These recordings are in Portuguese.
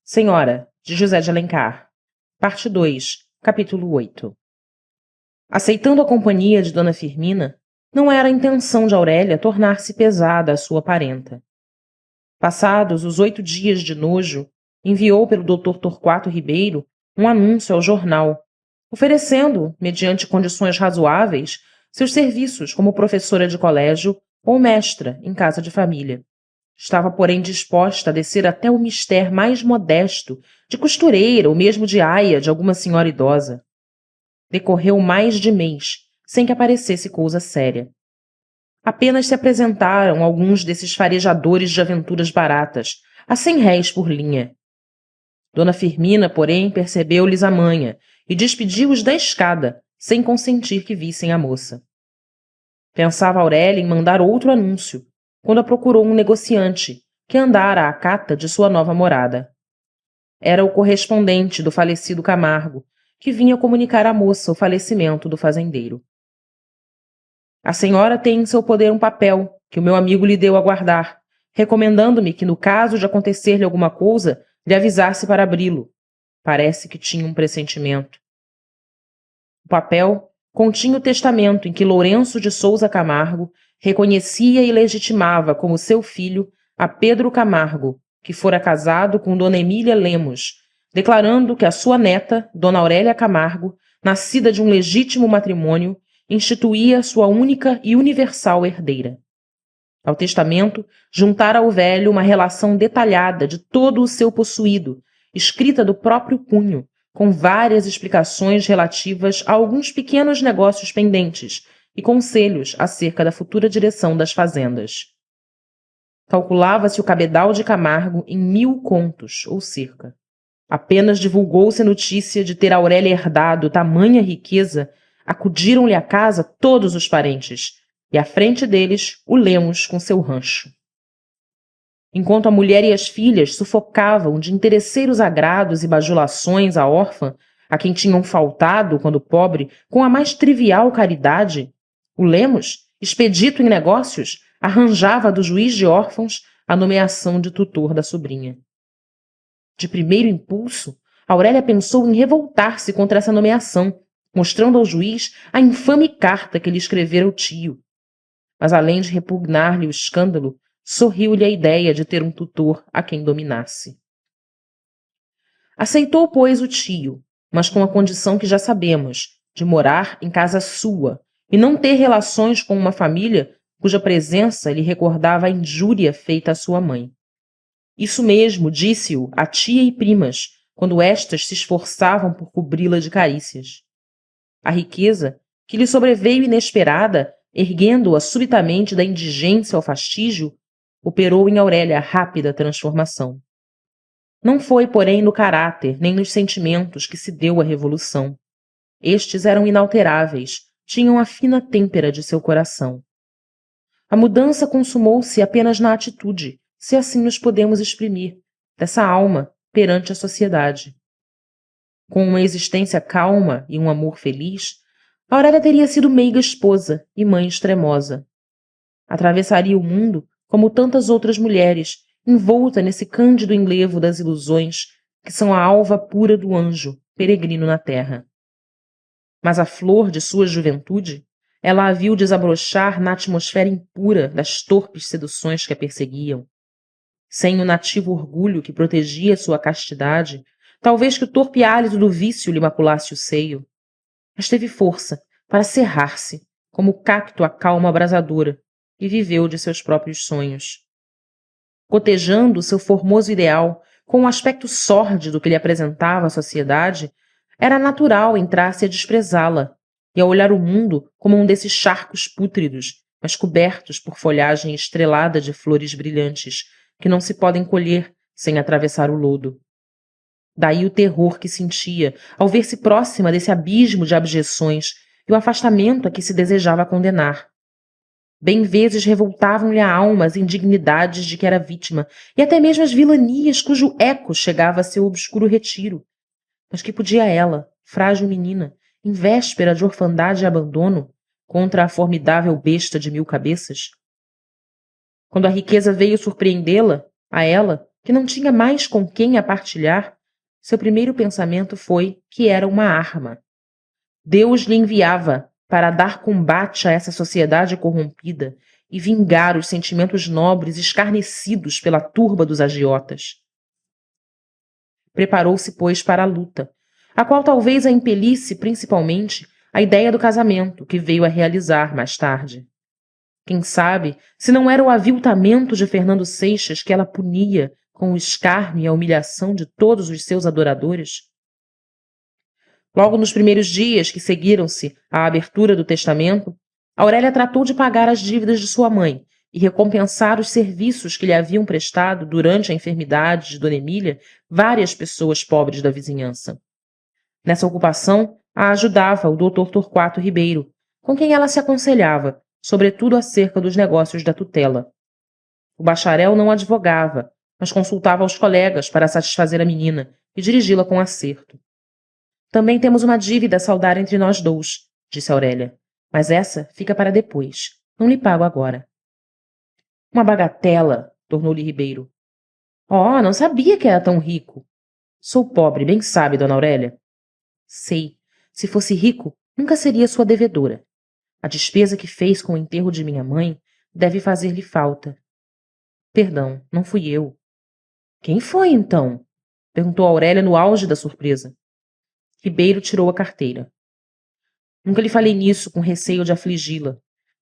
Senhora, de José de Alencar. Parte 2, capítulo 8. Aceitando a companhia de Dona Firmina, não era a intenção de Aurélia tornar-se pesada à sua parenta. Passados os 8 dias de nojo, enviou pelo Dr. Torquato Ribeiro um anúncio ao jornal, oferecendo, mediante condições razoáveis, seus serviços como professora de colégio ou mestra em casa de família. Estava, porém, disposta a descer até o mister mais modesto, de costureira ou mesmo de aia de alguma senhora idosa. Decorreu mais de mês, sem que aparecesse cousa séria. Apenas se apresentaram alguns desses farejadores de aventuras baratas, a 100 réis por linha. Dona Firmina, porém, percebeu-lhes a manha e despediu-os da escada, sem consentir que vissem a moça. Pensava Aurélia em mandar outro anúncio, quando a procurou um negociante, que andara à cata de sua nova morada. Era o correspondente do falecido Camargo, que vinha comunicar à moça o falecimento do fazendeiro. A senhora tem em seu poder um papel, que o meu amigo lhe deu a guardar, recomendando-me que, no caso de acontecer-lhe alguma cousa, lhe avisasse para abri-lo. Parece que tinha um pressentimento. O papel continha o testamento em que Lourenço de Sousa Camargo reconhecia e legitimava como seu filho a Pedro Camargo, que fora casado com Dona Emília Lemos, declarando que a sua neta, Dona Aurélia Camargo, nascida de um legítimo matrimônio, instituía sua única e universal herdeira. Ao testamento, juntara ao velho uma relação detalhada de todo o seu possuído, escrita do próprio punho, com várias explicações relativas a alguns pequenos negócios pendentes e conselhos acerca da futura direção das fazendas. Calculava-se o cabedal de Camargo em 1000 contos, ou cerca. Apenas divulgou-se a notícia de ter Aurélia herdado tamanha riqueza, acudiram-lhe à casa todos os parentes, e à frente deles o Lemos com seu rancho. Enquanto a mulher e as filhas sufocavam de interesseiros agrados e bajulações a órfã, a quem tinham faltado, quando pobre, com a mais trivial caridade, o Lemos, expedito em negócios, arranjava do juiz de órfãos a nomeação de tutor da sobrinha. De primeiro impulso, Aurélia pensou em revoltar-se contra essa nomeação, mostrando ao juiz a infame carta que lhe escrevera o tio. Mas, além de repugnar-lhe o escândalo, sorriu-lhe a ideia de ter um tutor a quem dominasse. Aceitou, pois, o tio, mas com a condição que já sabemos, de morar em casa sua e não ter relações com uma família cuja presença lhe recordava a injúria feita à sua mãe. Isso mesmo disse-o a tia e primas, quando estas se esforçavam por cobri-la de carícias. A riqueza, que lhe sobreveio inesperada, erguendo-a subitamente da indigência ao fastígio, operou em Aurélia rápida transformação. Não foi, porém, no caráter nem nos sentimentos que se deu a revolução. Estes eram inalteráveis, tinham a fina têmpera de seu coração. A mudança consumou-se apenas na atitude, se assim nos podemos exprimir, dessa alma perante a sociedade. Com uma existência calma e um amor feliz, Aurélia teria sido meiga esposa e mãe extremosa. Atravessaria o mundo como tantas outras mulheres, envolta nesse cândido enlevo das ilusões, que são a alva pura do anjo, peregrino na terra. Mas a flor de sua juventude, ela a viu desabrochar na atmosfera impura das torpes seduções que a perseguiam. Sem o nativo orgulho que protegia sua castidade, talvez que o torpe hálito do vício lhe maculasse o seio. Mas teve força para cerrar-se, como o cacto à calma abrasadora, e viveu de seus próprios sonhos. Cotejando o seu formoso ideal com o aspecto sórdido que lhe apresentava a sociedade, era natural entrar-se a desprezá-la e a olhar o mundo como um desses charcos pútridos, mas cobertos por folhagem estrelada de flores brilhantes, que não se podem colher sem atravessar o lodo. Daí o terror que sentia ao ver-se próxima desse abismo de abjeções e o afastamento a que se desejava condenar. Bem vezes revoltavam-lhe a alma as indignidades de que era vítima e até mesmo as vilanias cujo eco chegava a seu obscuro retiro. Mas que podia ela, frágil menina, em véspera de orfandade e abandono, contra a formidável besta de 1000 cabeças? Quando a riqueza veio surpreendê-la, a ela, que não tinha mais com quem a partilhar, seu primeiro pensamento foi que era uma arma. Deus lhe enviava para dar combate a essa sociedade corrompida e vingar os sentimentos nobres escarnecidos pela turba dos agiotas. Preparou-se, pois, para a luta, a qual talvez a impelisse principalmente a ideia do casamento que veio a realizar mais tarde. Quem sabe se não era o aviltamento de Fernando Seixas que ela punia com o escárnio e a humilhação de todos os seus adoradores? Logo nos primeiros dias que seguiram-se à abertura do testamento, Aurélia tratou de pagar as dívidas de sua mãe e recompensar os serviços que lhe haviam prestado durante a enfermidade de Dona Emília várias pessoas pobres da vizinhança. Nessa ocupação, a ajudava o Dr. Torquato Ribeiro, com quem ela se aconselhava, sobretudo acerca dos negócios da tutela. O bacharel não advogava, mas consultava aos colegas para satisfazer a menina e dirigi-la com acerto. Também temos uma dívida a saldar entre nós dois, disse Aurélia, mas essa fica para depois. Não lhe pago agora. Uma bagatela, tornou-lhe Ribeiro. Oh, não sabia que era tão rico. Sou pobre, bem sabe, dona Aurélia. Sei. Se fosse rico, nunca seria sua devedora. A despesa que fez com o enterro de minha mãe deve fazer-lhe falta. Perdão, não fui eu. Quem foi, então? Perguntou Aurélia no auge da surpresa. Ribeiro tirou a carteira. Nunca lhe falei nisso com receio de afligi-la.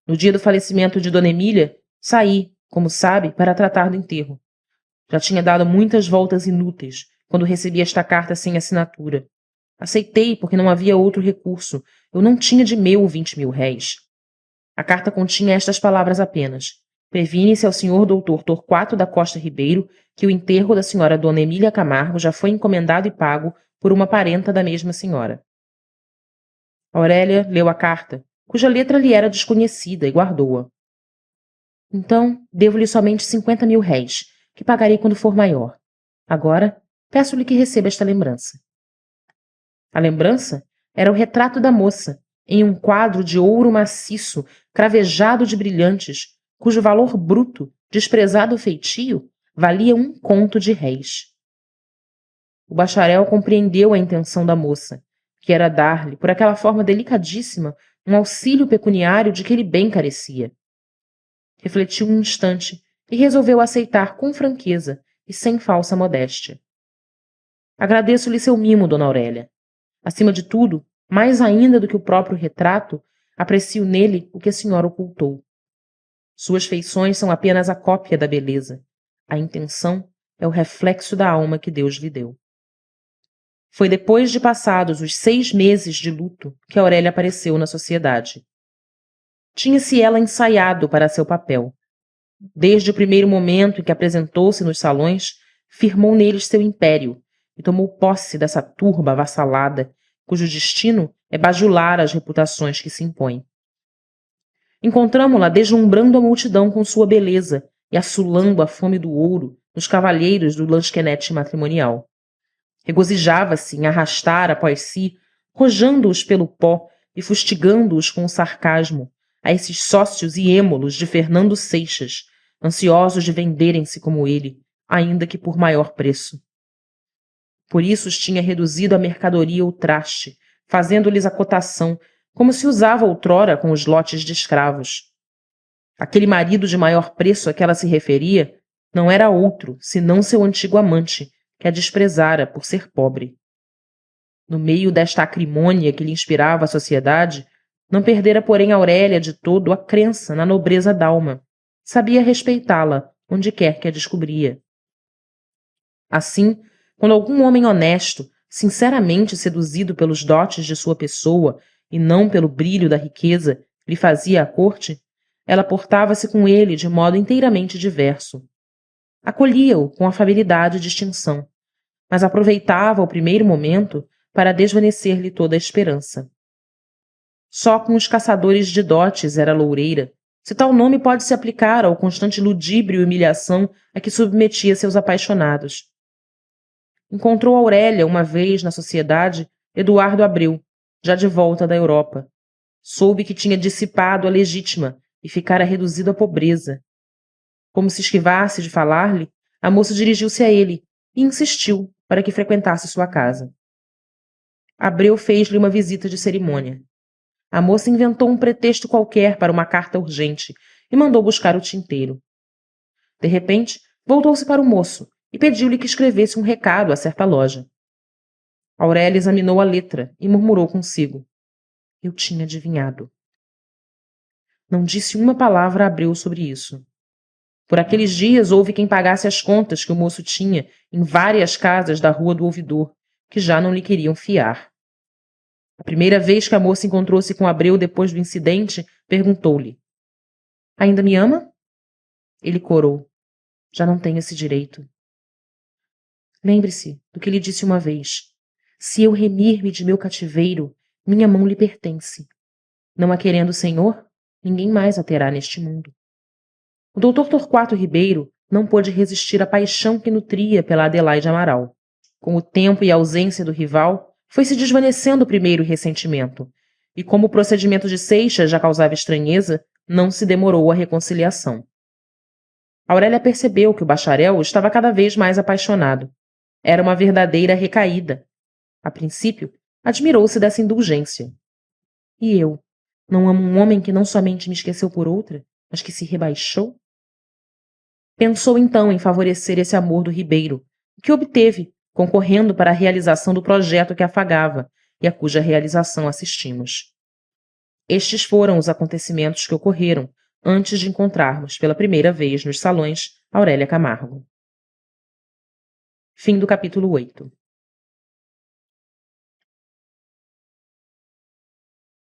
No dia do falecimento de Dona Emília, saí, como sabe, para tratar do enterro. Já tinha dado muitas voltas inúteis quando recebi esta carta sem assinatura. Aceitei porque não havia outro recurso. Eu não tinha de meu 20.000 réis. A carta continha estas palavras apenas. Previne-se ao senhor doutor Torquato da Costa Ribeiro que o enterro da senhora Dona Emília Camargo já foi encomendado e pago por uma parenta da mesma senhora. Aurélia leu a carta, cuja letra lhe era desconhecida, e guardou-a. Então, devo-lhe somente 50.000 réis, que pagarei quando for maior. Agora, peço-lhe que receba esta lembrança. A lembrança era o retrato da moça, em um quadro de ouro maciço, cravejado de brilhantes, cujo valor bruto, desprezado o feitio, valia 1 conto de réis. O bacharel compreendeu a intenção da moça, que era dar-lhe, por aquela forma delicadíssima, um auxílio pecuniário de que ele bem carecia. Refletiu um instante e resolveu aceitar com franqueza e sem falsa modéstia. Agradeço-lhe seu mimo, dona Aurélia. Acima de tudo, mais ainda do que o próprio retrato, aprecio nele o que a senhora ocultou. Suas feições são apenas a cópia da beleza. A intenção é o reflexo da alma que Deus lhe deu. Foi depois de passados os 6 meses de luto que Aurélia apareceu na sociedade. Tinha-se ela ensaiado para seu papel. Desde o primeiro momento em que apresentou-se nos salões, firmou neles seu império e tomou posse dessa turba avassalada, cujo destino é bajular as reputações que se impõem. Encontramo-la deslumbrando a multidão com sua beleza e assolando a fome do ouro nos cavalheiros do lansquenete matrimonial. Regozijava-se em arrastar após si, rojando-os pelo pó e fustigando-os com o sarcasmo, a esses sócios e êmulos de Fernando Seixas, ansiosos de venderem-se como ele, ainda que por maior preço. Por isso os tinha reduzido à mercadoria ou traste, fazendo-lhes a cotação, como se usava outrora com os lotes de escravos. Aquele marido de maior preço a que ela se referia não era outro, senão seu antigo amante, que a desprezara por ser pobre. No meio desta acrimônia que lhe inspirava a sociedade, não perdera, porém, Aurélia de todo a crença na nobreza d'alma. Sabia respeitá-la, onde quer que a descobria. Assim, quando algum homem honesto, sinceramente seduzido pelos dotes de sua pessoa e não pelo brilho da riqueza, lhe fazia a corte, ela portava-se com ele de modo inteiramente diverso. Acolhia-o com afabilidade e distinção, mas aproveitava o primeiro momento para desvanecer-lhe toda a esperança. Só com os caçadores de dotes era loureira, se tal nome pode se aplicar ao constante ludíbrio e humilhação a que submetia seus apaixonados. Encontrou Aurélia uma vez na sociedade Eduardo Abreu, já de volta da Europa. Soube que tinha dissipado a legítima e ficara reduzido à pobreza. Como se esquivasse de falar-lhe, a moça dirigiu-se a ele e insistiu para que frequentasse sua casa. Abreu fez-lhe uma visita de cerimônia. A moça inventou um pretexto qualquer para uma carta urgente e mandou buscar o tinteiro. De repente, voltou-se para o moço e pediu-lhe que escrevesse um recado a certa loja. Aurélia examinou a letra e murmurou consigo: eu tinha adivinhado. Não disse uma palavra a Abreu sobre isso. Por aqueles dias houve quem pagasse as contas que o moço tinha em várias casas da Rua do Ouvidor, que já não lhe queriam fiar. A primeira vez que a moça encontrou-se com Abreu depois do incidente, perguntou-lhe: ainda me ama? Ele corou: já não tenho esse direito. Lembre-se do que lhe disse uma vez: se eu remir-me de meu cativeiro, minha mão lhe pertence. Não a querendo o Senhor, ninguém mais a terá neste mundo. O doutor Torquato Ribeiro não pôde resistir à paixão que nutria pela Adelaide Amaral. Com o tempo e a ausência do rival, foi-se desvanecendo o primeiro ressentimento, e como o procedimento de Seixas já causava estranheza, não se demorou a reconciliação. Aurélia percebeu que o bacharel estava cada vez mais apaixonado. Era uma verdadeira recaída. A princípio, admirou-se dessa indulgência. E eu, não amo um homem que não somente me esqueceu por outra, mas que se rebaixou? Pensou então em favorecer esse amor do Ribeiro, o que obteve, concorrendo para a realização do projeto que afagava e a cuja realização assistimos. Estes foram os acontecimentos que ocorreram antes de encontrarmos pela primeira vez nos salões Aurélia Camargo. Fim do capítulo 8.